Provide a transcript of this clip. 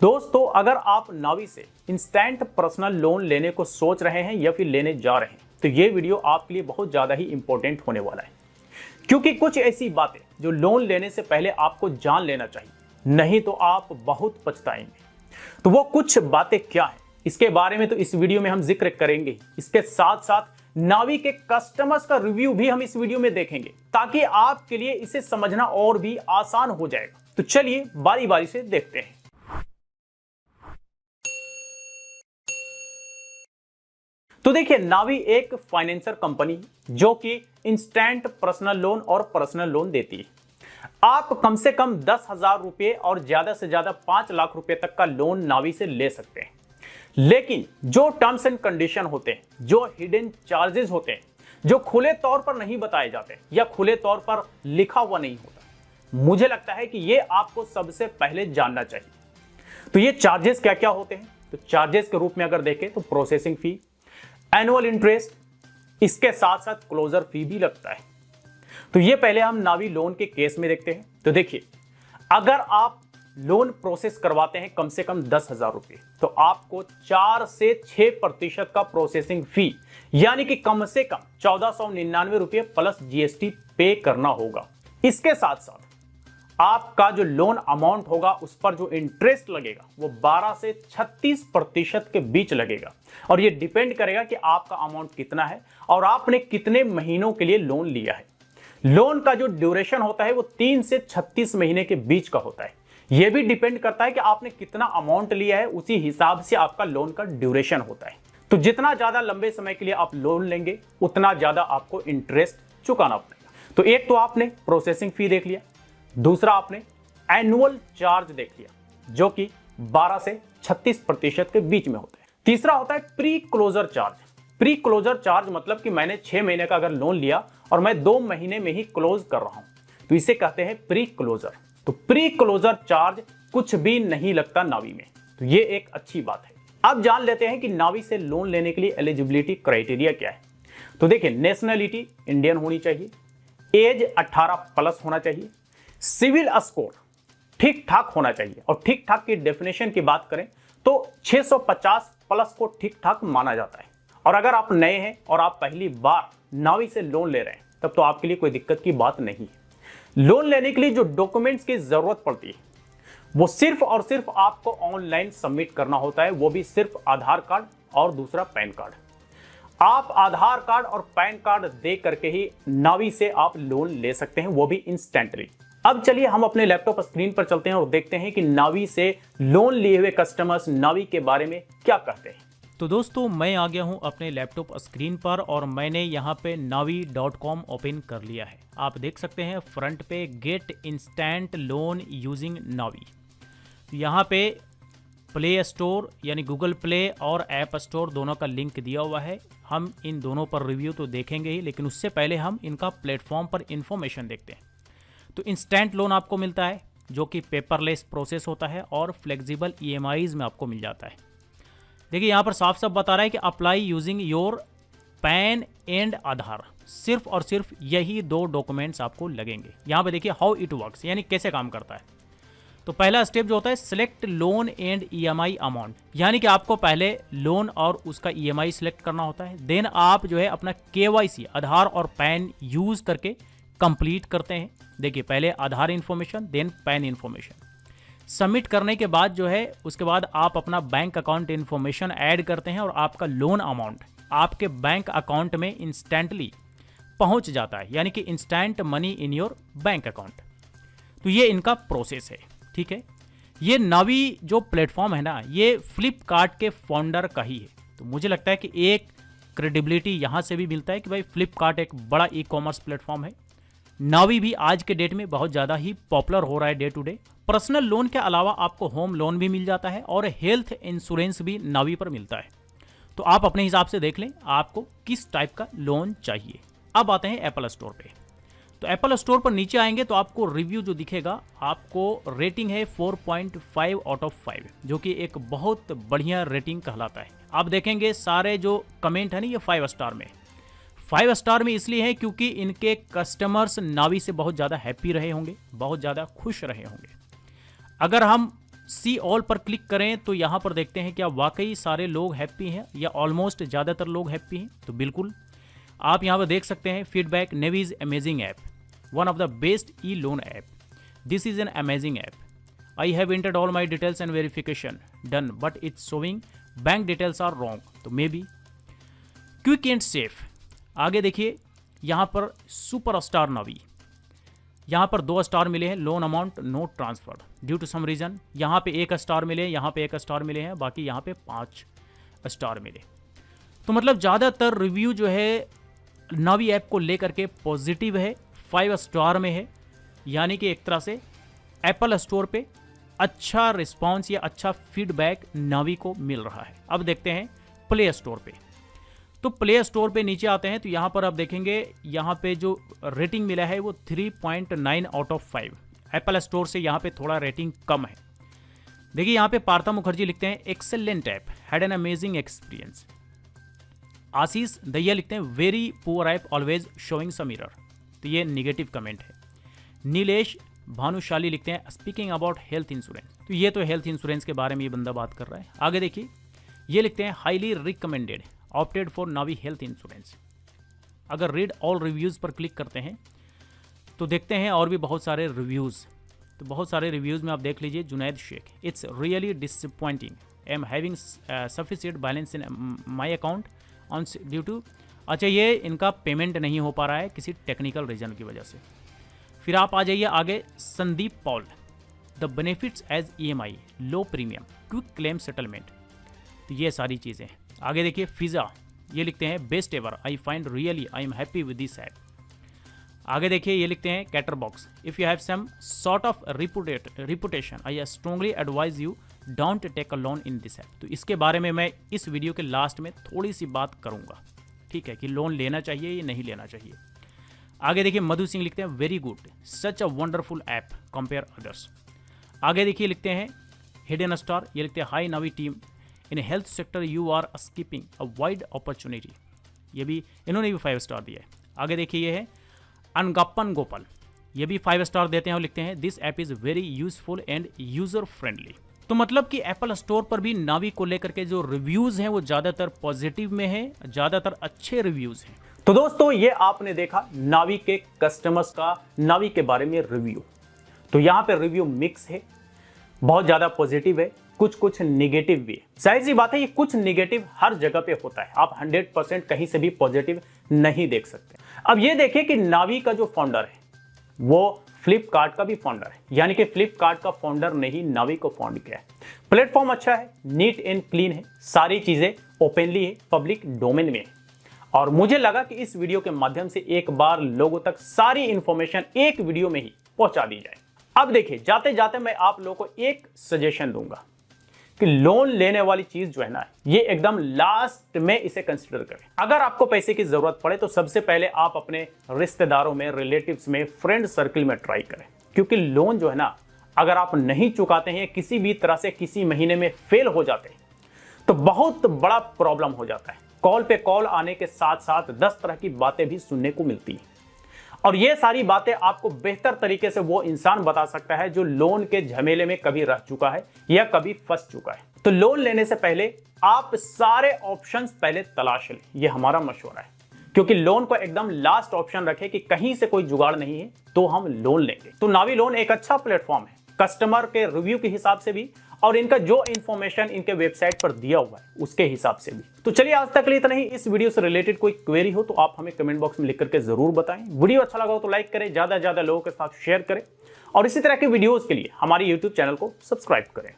दोस्तों, अगर आप नावी से इंस्टेंट पर्सनल लोन लेने को सोच रहे हैं या फिर लेने जा रहे हैं तो ये वीडियो आपके लिए बहुत ज़्यादा ही इंपॉर्टेंट होने वाला है, क्योंकि कुछ ऐसी बातें जो लोन लेने से पहले आपको जान लेना चाहिए, नहीं तो आप बहुत पछताएंगे। तो वो कुछ बातें क्या है, इसके बारे में तो इस वीडियो में हम जिक्र करेंगे। इसके साथ साथ नावी के कस्टमर्स का रिव्यू भी हम इस वीडियो में देखेंगे, ताकि आपके लिए इसे समझना और भी आसान हो जाएगा। तो चलिए बारी बारी से देखते हैं। तो देखिए, नावी एक फाइनेंसर कंपनी जो कि इंस्टेंट पर्सनल लोन और पर्सनल लोन देती है। आप कम से कम 10,000 रुपये और ज्यादा से ज्यादा 5 लाख रुपए तक का लोन नावी से ले सकते हैं। लेकिन जो टर्म्स एंड कंडीशन होते हैं, जो हिडन चार्जेस होते हैं, जो खुले तौर पर नहीं बताए जाते या खुले तौर पर लिखा हुआ नहीं होता, मुझे लगता है कि ये आपको सबसे पहले जानना चाहिए। तो ये चार्जेस क्या क्या होते हैं? तो चार्जेस के रूप में अगर देखें तो प्रोसेसिंग फी, एनुअल इंटरेस्ट, इसके साथ साथ क्लोजर फी भी लगता है। तो ये पहले हम नावी लोन के केस में देखते हैं। तो देखिए, अगर आप लोन प्रोसेस करवाते हैं कम से कम 10,000 रुपये, तो आपको 4 से 6% का प्रोसेसिंग फी यानी कि कम से कम 1499 रुपये प्लस जीएसटी पे करना होगा। इसके साथ साथ आपका जो लोन अमाउंट होगा उस पर जो इंटरेस्ट लगेगा वो 12 से 36% के बीच लगेगा, और ये डिपेंड करेगा कि आपका अमाउंट कितना है और आपने कितने महीनों के लिए लोन लिया है। लोन का जो ड्यूरेशन होता है वो 3 से 36 महीने के बीच का होता है। यह भी डिपेंड करता है कि आपने कितना अमाउंट लिया है, उसी हिसाब से आपका लोन का ड्यूरेशन होता है। तो जितना ज्यादा लंबे समय के लिए आप लोन लेंगे उतना ज्यादा आपको इंटरेस्ट चुकाना पड़ेगा। तो एक तो आपने प्रोसेसिंग फी देख लिया, दूसरा आपने एनुअल चार्ज देख लिया जो कि 12 से 36% के बीच में होता है। तीसरा होता है pre closure charge. Pre closure charge मतलब कि मैंने 6 महीने का अगर लोन लिया और मैं 2 महीने में ही क्लोज कर रहा हूं, तो इसे कहते हैं प्री क्लोजर। तो प्री क्लोजर चार्ज कुछ भी नहीं लगता नावी में, तो ये एक अच्छी बात है। अब जान लेते हैं कि नावी से लोन लेने के लिए एलिजिबिलिटी क्राइटेरिया क्या है। तो देखिए, नेशनलिटी इंडियन होनी चाहिए, एज 18 प्लस होना चाहिए, सिविल स्कोर ठीक ठाक होना चाहिए, और ठीक ठाक की डेफिनेशन की बात करें तो 650 प्लस को ठीक ठाक माना जाता है। और अगर आप नए हैं और आप पहली बार नावी से लोन ले रहे हैं तब तो आपके लिए कोई दिक्कत की बात नहीं है। लोन लेने के लिए जो डॉक्यूमेंट्स की जरूरत पड़ती है वो सिर्फ और सिर्फ आपको ऑनलाइन सबमिट करना होता है, वो भी सिर्फ आधार कार्ड और दूसरा पैन कार्ड। आप आधार कार्ड और पैन कार्ड दे करके ही नावी से आप लोन ले सकते हैं, वो भी इंस्टेंटली। अब चलिए हम अपने लैपटॉप स्क्रीन पर चलते हैं और देखते हैं कि नावी से लोन लिए हुए कस्टमर्स नावी के बारे में क्या कहते हैं। तो दोस्तों, मैं आ गया हूं अपने लैपटॉप स्क्रीन पर और मैंने यहां पे navi.com ओपन कर लिया है। आप देख सकते हैं फ्रंट पे गेट इंस्टेंट लोन यूजिंग नावी। यहां पे प्ले स्टोर यानी गूगल प्ले और ऐप स्टोर दोनों का लिंक दिया हुआ है। हम इन दोनों पर रिव्यू तो देखेंगे ही, लेकिन उससे पहले हम इनका प्लेटफॉर्म पर इंफॉर्मेशन देखते हैं। तो इंस्टेंट लोन आपको मिलता है जो कि पेपरलेस प्रोसेस होता है और फ्लेक्सिबल ईएमआईज में आपको मिल जाता है। देखिए, यहाँ पर साफ साफ बता रहा है कि apply using your PAN and Aadhaar. सिर्फ और सिर्फ यही 2 डॉक्यूमेंट्स आपको लगेंगे। यहाँ पे देखिए हाउ इट वर्क्स, यानी कैसे काम करता है। तो पहला स्टेप जो होता है select loan and EMI amount, यानी कि आपको पहले लोन और उसका ईएमआई सिलेक्ट करना होता है। देन आप जो है अपना केवाईसी आधार और पैन यूज करके कंप्लीट करते हैं। देखिए, पहले Aadhaar information then PAN information submit करने के बाद जो है उसके बाद आप अपना बैंक अकाउंट इन्फॉर्मेशन ऐड करते हैं और आपका लोन अमाउंट आपके बैंक अकाउंट में इंस्टेंटली पहुंच जाता है, यानी कि instant money in your bank account. तो ये इनका प्रोसेस है, ठीक है। ये नावी जो प्लेटफॉर्म है ना, ये फ्लिपकार्ट के फाउंडर का ही है। तो मुझे लगता है कि एक क्रेडिबिलिटी यहाँ से भी मिलता है कि भाई फ्लिपकार्ट एक बड़ा ई कॉमर्स प्लेटफॉर्म है। नावी भी आज के डेट में बहुत ज़्यादा ही पॉपुलर हो रहा है day to day. Personal loan के अलावा आपको होम लोन भी मिल जाता है और हेल्थ इंश्योरेंस भी नावी पर मिलता है। तो आप अपने हिसाब से देख लें आपको किस टाइप का लोन चाहिए। अब आते हैं एप्पल स्टोर पे। तो एप्पल स्टोर पर नीचे आएंगे तो आपको रिव्यू जो दिखेगा, आपको रेटिंग है 4.5 आउट ऑफ 5, जो कि एक बहुत बढ़िया रेटिंग कहलाता है। आप देखेंगे सारे जो कमेंट है ना, ये 5 स्टार में। 5 स्टार में इसलिए है क्योंकि इनके कस्टमर्स नावी से बहुत ज़्यादा हैप्पी रहे होंगे, बहुत ज़्यादा खुश रहे होंगे। अगर हम सी ऑल पर क्लिक करें तो यहाँ पर देखते हैं क्या वाकई सारे लोग हैप्पी हैं या ऑलमोस्ट ज़्यादातर लोग हैप्पी हैं। तो बिल्कुल आप यहाँ पर देख सकते हैं feedback, navy is amazing app, one of the best E loan app, this is an amazing app, I have entered all my details and verification done but it's showing bank details are wrong, तो may be quick and safe. आगे देखिए यहाँ पर super star नावी, यहाँ पर 2 star मिले हैं, loan amount not transferred due to some reason, यहाँ पे 1 स्टार मिले, यहाँ पे 1 स्टार मिले हैं, बाकी यहाँ पे 5 स्टार मिले। तो मतलब ज़्यादातर रिव्यू जो है नावी ऐप को लेकर के पॉजिटिव है, 5 स्टार में है, यानी कि एक तरह से एप्पल स्टोर पे अच्छा रिस्पांस या अच्छा फीडबैक नावी को मिल रहा है। अब देखते हैं प्ले स्टोर पे। तो प्ले स्टोर पे नीचे आते हैं तो यहाँ पर आप देखेंगे यहाँ पे जो रेटिंग मिला है वो 3.9 आउट ऑफ 5। एप्पल स्टोर से यहाँ पे थोड़ा रेटिंग कम है। देखिए यहाँ पे पार्था मुखर्जी लिखते हैं excellent app, had an amazing experience. Ashish Dahiya लिखते हैं very poor app, always showing some error, तो ये निगेटिव कमेंट है। नीलेश भानुशाली लिखते हैं स्पीकिंग अबाउट हेल्थ इंश्योरेंस, तो ये तो हेल्थ इंश्योरेंस के बारे में ये बंदा बात कर रहा है। आगे देखिए ये लिखते हैं highly recommended, opted for Navi health insurance. अगर रीड ऑल रिव्यूज़ पर क्लिक करते हैं तो देखते हैं और भी बहुत सारे रिव्यूज़। तो बहुत सारे रिव्यूज़ में आप देख लीजिए, Junaid Shaikh, it's really disappointing, I am having sufficient balance in my account on due to, अच्छा ये इनका पेमेंट नहीं हो पा रहा है किसी टेक्निकल रीज़न की वजह से। फिर आप आ जाइए आगे, Sandeep Paul, the benefits as EMI, low premium, quick claim settlement, तो ये सारी चीज़ें हैं। आगे देखिए फिज़ा, ये लिखते हैं best ever, I find really I am happy with this app. आगे देखिए ये लिखते हैं कैटर box, if you have some sort of reputation I strongly advise you don't take a loan in this app. तो इसके बारे में मैं इस वीडियो के लास्ट में थोड़ी सी बात करूँगा, ठीक है, कि लोन लेना चाहिए या नहीं लेना चाहिए। आगे देखिए मधु सिंह लिखते हैं very good, such a wonderful app compare others. आगे देखिए लिखते हैं हिडन स्टार, ये लिखते हैं हाई नावी team, in health sector you are skipping a wide opportunity, ये भी इन्होंने भी 5 स्टार दिया है। आगे देखिए ये है अनगप्पन गोपाल, ये भी 5 स्टार देते हैं और लिखते हैं this app is very useful end user friendly. तो मतलब कि एप्पल स्टोर पर भी नावी को लेकर के जो रिव्यूज़ हैं वो ज़्यादातर पॉजिटिव में हैं, ज़्यादातर अच्छे रिव्यूज़ हैं। तो दोस्तों ये आपने देखा नावी के कस्टमर्स का नावी के बारे में रिव्यू। तो यहाँ पे रिव्यू मिक्स है, बहुत ज़्यादा पॉजिटिव है, कुछ निगेटिव भी है। जाहिर सी बात है ये कुछ निगेटिव हर जगह पे होता है, आप 100% कहीं से भी पॉजिटिव नहीं देख सकते। अब ये देखिए कि नावी का जो फाउंडर है वो फ्लिपकार्ट का भी फाउंडर है, यानी कि फ्लिपकार्ट का फाउंडर ने ही नावी को फाउंड किया है। प्लेटफॉर्म अच्छा है, नीट एंड क्लीन है, सारी चीज़ें ओपनली है, पब्लिक डोमेन में है। और मुझे लगा कि इस वीडियो के माध्यम से एक बार लोगों तक सारी इंफॉर्मेशन एक वीडियो में ही पहुंचा दी जाए। अब देखिए जाते जाते मैं आप लोगों को एक सजेशन दूंगा कि लोन लेने वाली चीज जो है ना, ये एकदम लास्ट में इसे कंसिडर करें। अगर आपको पैसे की जरूरत पड़े तो सबसे पहले आप अपने रिश्तेदारों में, रिलेटिव्स में, फ्रेंड सर्कल में ट्राई करें, क्योंकि लोन जो है ना अगर आप नहीं चुकाते हैं, किसी भी तरह से किसी महीने में फेल हो जाते हैं तो बहुत बड़ा प्रॉब्लम हो जाता है। कॉल पे कॉल आने के साथ साथ 10 तरह की बातें भी सुनने को मिलती हैं, और ये सारी बातें आपको बेहतर तरीके से वो इंसान बता सकता है जो लोन के झमेले में कभी रह चुका है या कभी फंस चुका है। तो लोन लेने से पहले आप सारे ऑप्शंस पहले तलाश लें, ये हमारा मशवरा है, क्योंकि लोन को एकदम लास्ट ऑप्शन रखें कि कहीं से कोई जुगाड़ नहीं है तो हम लोन लेंगे। तो नावी लोन एक अच्छा प्लेटफॉर्म है, कस्टमर के रिव्यू के हिसाब से भी और इनका जो इंफॉर्मेशन इनके वेबसाइट पर दिया हुआ है उसके हिसाब से भी। तो चलिए आज तक के लिए इतना ही। इस वीडियो से रिलेटेड कोई क्वेरी हो तो आप हमें कमेंट बॉक्स में लिख करके जरूर बताएं। वीडियो अच्छा लगा हो तो लाइक करें, ज्यादा से ज्यादा लोगों के साथ शेयर करें और इसी तरह के वीडियोस के लिए हमारे YouTube चैनल को सब्सक्राइब करें।